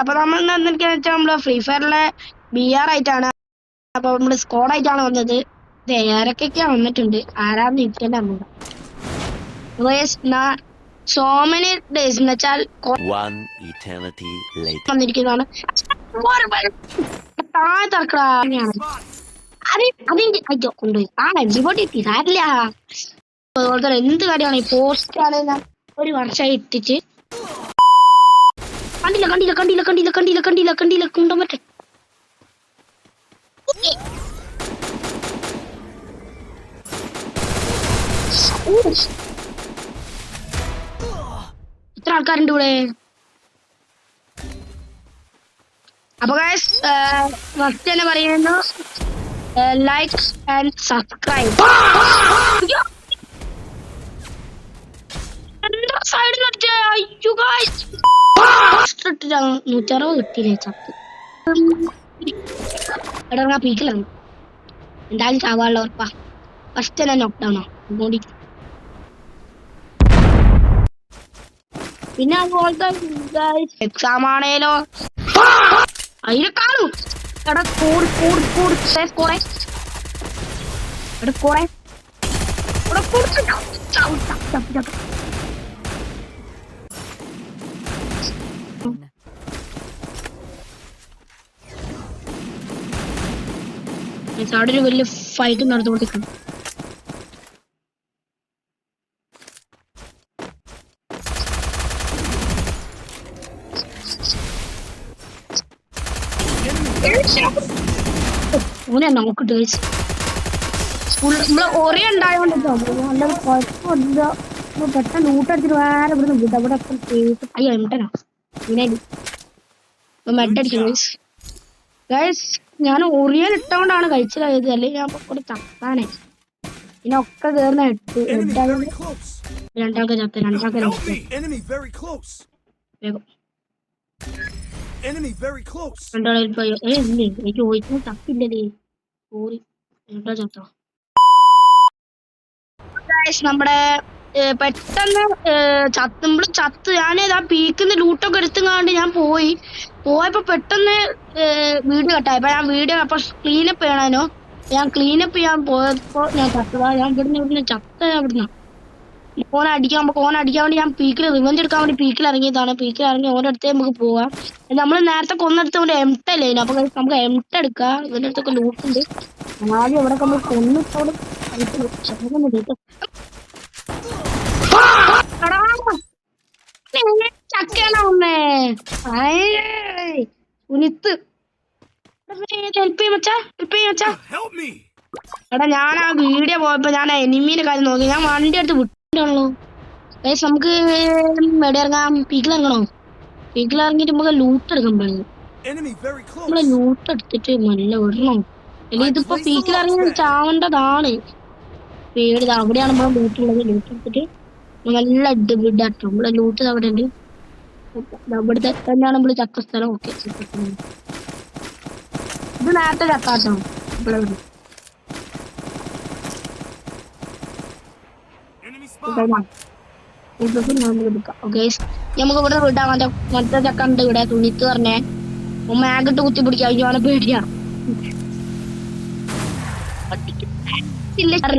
അപ്പൊ നമ്മൾ എന്തൊക്കെയാന്ന് വെച്ചാൽ നമ്മള് ഫ്രീ ഫയറിലെ BR ആയിട്ടാണ്. അപ്പൊ നമ്മള് സ്ക്വാഡ് ആയിട്ടാണ് വന്നത്. ആരൊക്കെയൊക്കെയാ വന്നിട്ടുണ്ട്, ആരാന്ന് ഇരിക്കേണ്ട സോ മെനി ഡേയ്സ് എന്ന് വെച്ചാൽ വന്നിരിക്കുന്നതാണ്. താഴെ തറക്കടാണ് കൊണ്ടുപോയി സാരില്ല. അതുപോലെ എന്ത് കാര്യമാണ് ഈ പോസ്റ്റ് ആണ് ഞാൻ ഒരു വർഷമായി ഇട്ടിച്ച്. കണ്ടില്ല കൊണ്ടോ മറ്റേ എത്ര ആൾക്കാരുണ്ട് ഇവിടെ? അപ്പൊ ഫസ്റ്റ് തന്നെ പറയുന്നു, ലൈക്ക് ആൻഡ് സബ്സ്ക്രൈബ്. സൈഡിൽ 160 കിട്ടിയില്ലേ ചത്ത്. എടാ പീക്കിലാണ് എന്തായാലും ചാവാനുള്ള ഉറപ്പാ. ഫസ്റ്റ് തന്നെ നോക്ക്ഡൗണോ മോടി. പിന്നെ അതുപോലത്തെ എക്സാം ആണേലോ അതിനെ കാണൂ. എടാ അവിടെ ഒരു വലിയ ഫൈറ്റ് നടന്നുകൊണ്ടിരിക്കണം. ഓനെ നോക്കിട്ട് നമ്മള് ഒരേ ഉണ്ടായോണ്ട് നല്ല കുഴപ്പമില്ല. പെട്ടെന്ന് ഊട്ടടിച്ചിട്ട് വേറെ ഇവിടുന്ന് വിട്ട അവിടെ അയ്യോ എംട്ടനാ മെഡടിച്ചു ഗൈസ്. ഞാൻ ഒറിയൻ ഇട്ടോണ്ടാണ് കഴിച്ചത്, അല്ലെങ്കിൽ ഞാൻ കൂടെ ചത്താനെ. പിന്നെ ഒക്കെ കേറുന്ന രണ്ടാൾക്ക് ചത്ത രണ്ടാളിൽ പോയോ. എനിക്ക് ചോദിക്കുന്ന തപ്പില്ലല്ലേ, സോറി. ചത്തോ നമ്മുടെ പെട്ടെന്ന് നമ്മള് ചത്ത്. ഞാനേതാ പീക്കിന്ന് ലൂട്ടൊക്കെ എടുത്തുകൊണ്ട് ഞാൻ പോയപ്പോ പെട്ടെന്ന് വീഡിയോ കട്ടായപ്പോ ഞാൻ വീഡിയോ അപ്പൊ ക്ലീനപ്പ് ചെയ്യണോ. ഞാൻ ക്ലീനപ്പ് ചെയ്യാൻ പോയപ്പോ ഞാൻ ചത്തതാ. ഞാൻ ഇവിടുന്ന് ചത്ത. ഇവിടുന്ന് ഓനെ അടിക്കാൻ വേണ്ടി ഞാൻ പീക്കിൽ റിവെഞ്ച് എടുക്കാൻ വേണ്ടി പീക്കിൽ ഇറങ്ങിയതാണ്. പീക്കിൽ ഇറങ്ങി ഓരോ അടുത്തേ നമുക്ക് പോവാം. നമ്മള് നേരത്തെ കൊന്നെടുത്ത ഒരു എംട്ടല്ലേ, അപ്പൊ നമുക്ക് എംട്ട എടുക്കാം. ഇതിന്റെ അടുത്തൊക്കെ ലൂട്ടുണ്ട്. ആദ്യം ഇവിടെ നമ്മൾ കൊന്നിട്ടോട് ചക്കയാണോ ഒന്നേ സുനിത്ത് ഹെൽപ്പ് ചെയ്യും വെച്ചാ. എടാ ഞാൻ ആ വീഡിയോ പോയപ്പോ ഞാൻ എനിമീന്റെ കാര്യം നോക്കി. ഞാൻ വണ്ടി എടുത്ത് വിട്ടാണല്ലോ. നമുക്ക് എവിടെ ഇറങ്ങാം? പീക്കിലിറങ്ങണോ? പീക്കിലിറങ്ങിട്ട് നമുക്ക് ലൂട്ട് എടുക്കാൻ പാടില്ല. നമ്മള് ലൂട്ട് എടുത്തിട്ട് നല്ല വിടണോ? അല്ലെങ്കിൽ ഇതിപ്പോ പീക്കിലിറങ്ങി ചാവേണ്ടതാണ്. പേടി അവിടെയാണ് നമ്മളെ ലൂട്ടുള്ളത്. ലൂട്ട് എടുത്തിട്ട് നല്ല വിടാട്ടോ. നമ്മളെ ലൂട്ട് അവിടെ ഉണ്ട്. ഇവിടുത്തെ തന്നെയാണ് നമ്മള് ചക്ക സ്ഥലം. ഓക്കെ, ഇത് നേരത്തെ ചക്കാട്ടോ. ഇവിടെ നമുക്ക് ഇവിടെ വിടാം. മറ്റേ ചക്ക ഉണ്ട് ഇവിടെ. തുണിത്ത് പറഞ്ഞേ മാഗിട്ട് കുത്തി പിടിക്കാം. അയ്യോനെ പേടിയാ.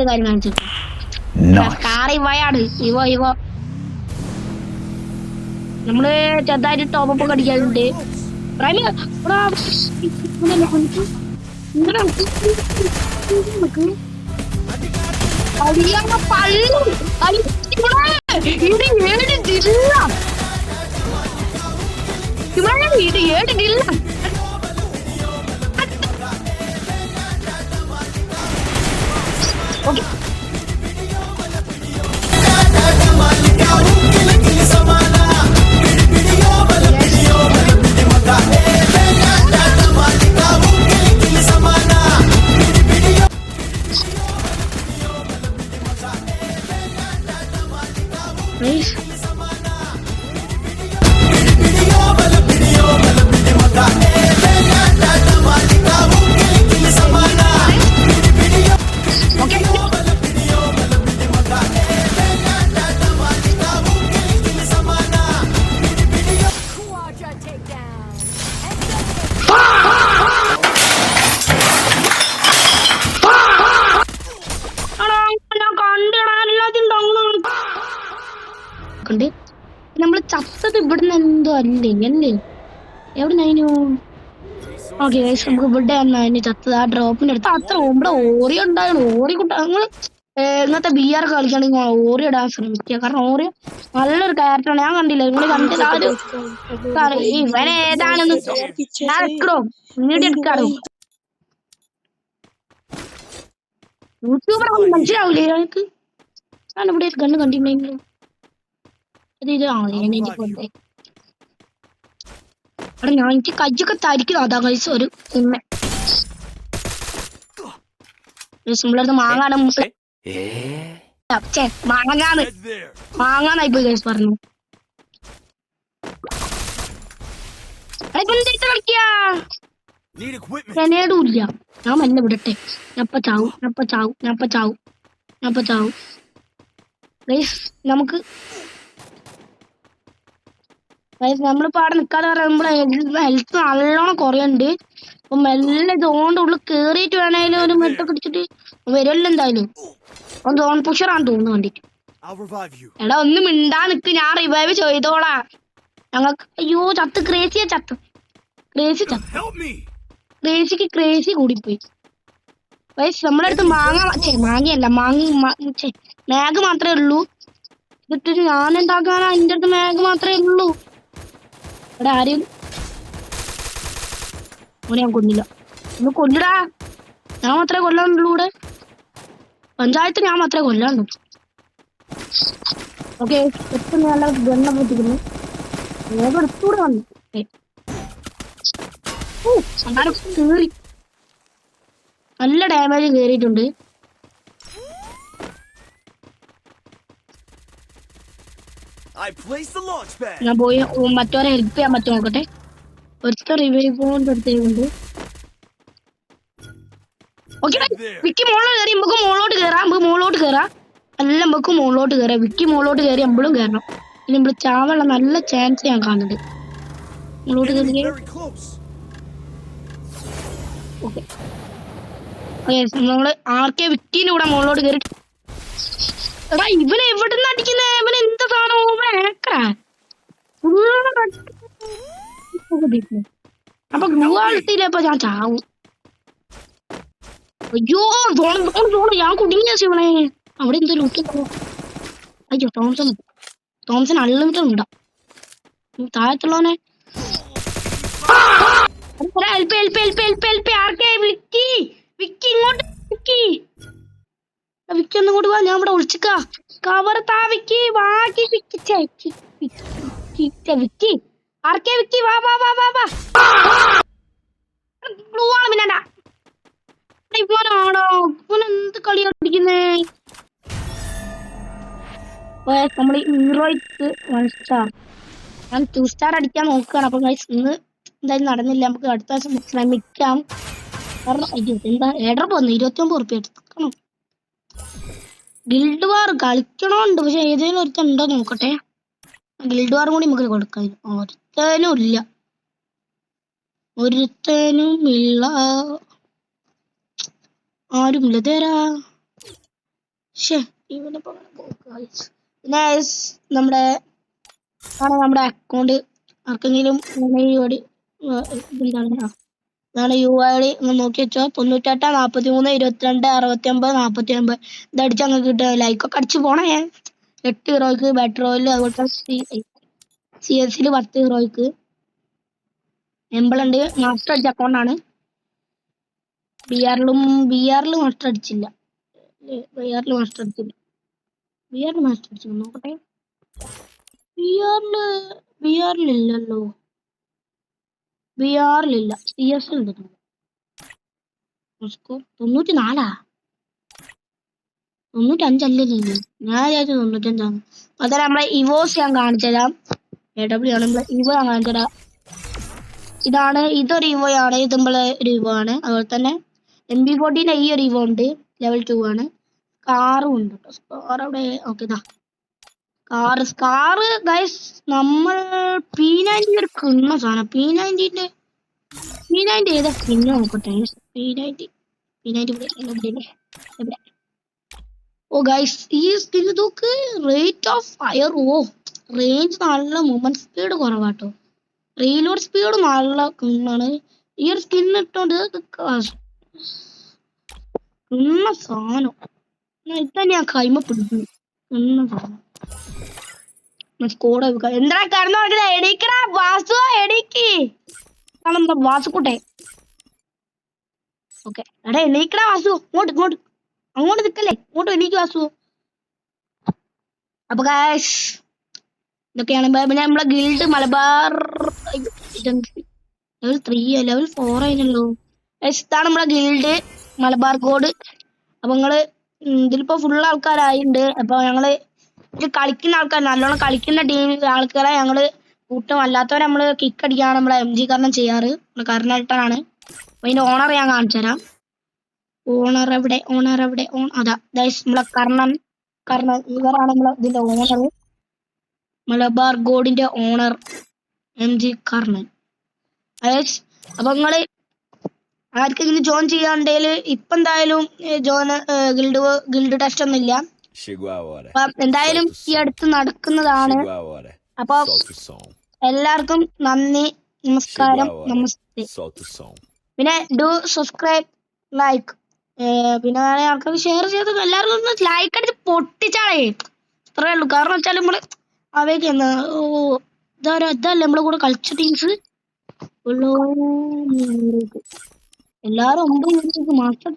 കാര്യം കാണിച്ചിട്ട് ഇവോ നമ്മള് ചെറുതായിട്ട് ടോപ്പ് അടിക്കാറുണ്ട്. Okay Okay. നമ്മള് ചത്തത് ഇവിടുന്ന് എന്തോ അല്ലേ അല്ലേ എവിടെ അതിനു ഓക്കെ നമുക്ക് ഇവിടെ അതിന് ചത്തത് ആ ഡ്രോപ്പിന്റെ അടുത്ത് അത്ര ഇവിടെ ഓറി ഉണ്ടായിരുന്നു ഓറി ഞങ്ങള് ഇങ്ങനത്തെ ബി ആർ കളിക്കുകയാണെങ്കിൽ ഓറി ഇടാൻ ശ്രമിക്കുക കാരണം ഓറി നല്ലൊരു ക്യാരക്ടറാണ് ഞാൻ കണ്ടില്ല നിങ്ങൾ കണ്ടില്ല ഇവൻ ഏതാണെന്ന് ഞാൻ എടുക്കണോ പിന്നീട് എടുക്കാണോ യൂട്യൂബർ മനസ്സിലാവില്ലേ ഞങ്ങൾക്ക് ഞാൻ ഇവിടെ കണ്ണ് കണ്ടിട്ടുണ്ടെങ്കിൽ അത് ഇത് കൊണ്ടേ അവിടെ ഞാൻ എനിക്ക് കയ്യൊക്കെ തരിക്കുന്നു അതാ കഴിച്ച ഒരു ഉമ്മ നമ്മളടുത്ത് മാങ്ങാണ് മാങ്ങാന്നായി പോയി കേസ് പറഞ്ഞു ഗ്രനേഡും ഇല്ല ഞാൻ മഞ്ഞ വിടട്ടെ ഞപ്പ ചാവും നമുക്ക് നമ്മളിപ്പോ അവിടെ നിക്കാതെ പറയുമ്പോ ഹെൽത്ത് നല്ലോണം കുറയുന്നുണ്ട് അപ്പൊ മെല്ലെ ഇതുകൊണ്ട് ഉള്ളിൽ കേറിയിട്ട് വേണേലും ഒരു മെട്ടൊക്കെ അടിച്ചിട്ട് വരുമല്ലോ എന്തായാലും സോൺ പുഷറാന്ന് തോന്നുന്നു കണ്ടിട്ട് എടാ ഒന്നും മിണ്ടാ നിക്ക് ഞാൻ റിവൈവ് ചെയ്തോളാ ഞങ്ങൾക്ക് അയ്യോ ചത്ത് ക്രേസിക്ക് ക്രേസി കൂടിപ്പോയി നമ്മുടെ അടുത്ത് മാങ്ങയല്ല മാഗ് മാത്രമേ ഉള്ളൂ ഇതിട്ട് ഞാൻ ഉണ്ടാക്കാനാ അതിന്റെ അടുത്ത് മാഗ് മാത്രമേ ഉള്ളൂ ഇവിടെ ആരും ഞാൻ കൊന്നില്ല ഒന്ന് കൊല്ലടാ ഞാൻ മാത്രമേ കൊല്ലാനുള്ളൂ ഇവിടെ പഞ്ചായത്ത് ഞാൻ മാത്രമേ കൊല്ലാണ്ടു ഓക്കെ നല്ല ഗണ്ണ പൊട്ടിക്കുന്നു വേഗം എടുത്തൂടെ വന്നു കേറി നല്ല ഡാമേജ് കേറിയിട്ടുണ്ട് ഞാൻ പോയി മറ്റവരെ ഹെൽപ്പ് ചെയ്യാൻ പറ്റും നോക്കട്ടെ ഒറ്റ റിവൈവ് കൊണ്ട് എടുത്തേക്കുണ്ട് ഓക്കെ വിക്കി മോളോട്ട് കയറി നമുക്ക് മുകളിലോട്ട് കയറാം നല്ല നമുക്ക് മുകളിലോട്ട് കയറാം വിക്കി മുകളിലോട്ട് കയറി നമ്മളും കയറണം ഇനി നമ്മള് ചാവുള്ള നല്ല ചാൻസ് ഞാൻ കാണുന്നുണ്ട് മുകളിലോട്ട് കയറി ഓക്കെ നമ്മള് ആർക്കെ വിക്കിന്റെ കൂടെ മുകളിലോട്ട് കയറി എടാ ഇവനെ എവിടുന്ന് അടിക്കുന്നേ ഇവന് എന്ത് സാധനം അപ്പൊ ഗ്ലൂവാളിട്ടില്ലപ്പോ ഞാൻ ചാവും അയ്യോ ഞാൻ കുടുങ്ങിയ ശിവനെ അവിടെ എന്തോ ലൂക്കി അയ്യോ തോംസൺ അൺലിമിറ്റഡ് ഉണ്ടാ താഴത്തുള്ളവനെ വിക്കി ഒന്നും കൂടി വാ ഞാൻ ഇവിടെ ഒളിച്ചിക്ക കവർ താ വിക്കി ബാക്കി വിക്കി ആർക്കെ വിക്കി വാ ഗ്ലൂവാണ് പിന്നെടാ ഇവനാണോ ഇവനെന്ത് കളിയാ പിടിക്കുന്നേ നമ്മള് ഹീറോയ്ക്ക് 1 സ്റ്റാർ ഞാൻ 2 സ്റ്റാർ അടിക്കാൻ നോക്കുകയാണ് അപ്പൊ ഇന്ന് എന്തായാലും നടന്നില്ല നമുക്ക് അടുത്ത ദിവസം ശ്രമിക്കാം കാരണം അയ്യോ എന്താ ഏഡർ പോന്നു 29 ഉറുപ്പിക എടുക്കണം ഗിൽഡ് വാർ കളിക്കണോണ്ട് പക്ഷെ ഏതെങ്കിലും ഒരുത്തൻ ഉണ്ടോ നോക്കട്ടെ ഗിൽഡ് വാറും കൂടി നമുക്ക് കൊടുക്കാം ഒരുത്തനുമില്ല ആരുമില്ല തരാ പിന്നെ നമ്മുടെ അക്കൗണ്ട് ആർക്കെങ്കിലും ഇതാണ് UID നോക്കി വെച്ചോ 98 43 22 69 49 ഇതടിച്ച് അങ്ങ് കിട്ടുക ലൈക്കൊക്കെ അടിച്ചു പോണേ 8 ഹീറോയ്ക്ക് ബാറ്റർ റോയില് അതുപോലെ CS-ല് 10 ഹീറോയ്ക്ക് എംബിളുണ്ട് മാസ്റ്റർ അടിച്ച അക്കൗണ്ടാണ് ബിആറിൽ മാസ്റ്റർ അടിച്ചില്ല മാസ്റ്റർ അടിച്ചു നോക്കട്ടെ ബിആറിലില്ലല്ലോ ബിആറിലില്ല CS ഉണ്ട് 94 95 അല്ലേ ഞാൻ വിചാരിച്ചു 95 അതെ നമ്മളെ ഇവോസ് ഞാൻ കാണിച്ചു തരാം AW ആണ് നമ്മളെ ഇവോ ഞാൻ കാണിച്ചു തരാം ഇതൊരു ഇവോ ആണ് ഇത് നമ്മളെ ഒരു ഇവോ ആണ് അതുപോലെ തന്നെ MB14 ഈ ഒരു ഇവോ ഉണ്ട് ലെവൽ 2 ആണ് കാറും ഉണ്ട് സ്കോർ അവിടെ ഓക്കെ സ്കാറ് ഗൈസ് നമ്മൾ P90 ഒരു കിണ്ണ സാധനം P90 ഏതാ കിണ്ണ നോക്കട്ടെ P90 ഓ ഗൈസ് ഈ സ്കിൻ നോക്ക് റേറ്റ് ഓഫ് ഫയർ റേഞ്ച് നല്ല മൂവ്മെന്റ് സ്പീഡ് കുറവാട്ടോ റീലോഡ് സ്പീഡ് നല്ല കിണ്ണാണ് ഈ ഒരു സ്കിൻ ഇട്ടോണ്ട് കിണ്ണ സാധനം ഇതാ ഞാൻ കൈമ പിടിക്കുന്നു കിണ്ണ സാധനം സ്കോഡ് എന്താ കടന്നു എണീക്കടാ വാസു എണീക്ക് എന്താ വാസുക്കൂട്ടെ ഓക്കെ എടാ എണീക്കടാ വാസു അങ്ങോട്ട് നിക്കല്ലേ ഇങ്ങോട്ട് എണീക്ക് വാസു അപ്പൊ ഗൈസ് ഇതൊക്കെയാണ് പിന്നെ നമ്മളെ ഗിൽഡ് മലബാർ ലെവൽ 3 ലെവൽ 4 ആയിരുന്നല്ലോ ഇതാണ് നമ്മളെ ഗിൽഡ് മലബാർ ഗോഡ് അപ്പൊ നിങ്ങള് ഇതിലിപ്പോ ഫുൾ ആൾക്കാരായിട്ടുണ്ട് അപ്പൊ ഞങ്ങള് ഇത് കളിക്കുന്ന ആൾക്കാർ നല്ലോണം കളിക്കുന്ന ടീം ആൾക്കാരെ ഞങ്ങള് കൂട്ടും അല്ലാത്തവരെ നമ്മള് കിക്ക് അടിക്കാണ് നമ്മളെ MG കർണൻ ചെയ്യാറ് കർണേട്ടനാണ് അപ്പൊ അതിന്റെ ഓണർ ഞാൻ കാണിച്ചു തരാം ഓണർ എവിടെ അതാ നമ്മളെ കർണൻ ഇവരാണ് നമ്മളെ ഇതിന്റെ ഓണർ മലബാർ ഗോഡിന്റെ ഓണർ MG കർണൻ അപ്പൊ നിങ്ങള് ആർക്കെങ്കിലും ജോയിൻ ചെയ്യാണ്ടെങ്കിൽ ഇപ്പൊ എന്തായാലും ഗിൽഡ് ടെസ്റ്റ് ഒന്നും ഇല്ല അപ്പൊ എന്തായാലും ഈ അടുത്ത് നടക്കുന്നതാണ് അപ്പൊ എല്ലാവർക്കും നന്ദി നമസ്കാരം നമസ്തേ പിന്നെ ഡു സബ്സ്ക്രൈബ് ലൈക്ക് പിന്നെ ആൾക്കാർക്ക് ഷെയർ ചെയ്ത് എല്ലാവർക്കും ഒന്ന് ലൈക്ക് അടിച്ച് പൊട്ടിച്ചാളേ ഇത്രേ ഉള്ളൂ കാരണം വെച്ചാൽ നമ്മള് അവയ്ക്ക് ഇതല്ലേ നമ്മളെ കൂടെ കളിച്ച ടീംസ് എല്ലാരും 9 മാസ്റ്റർ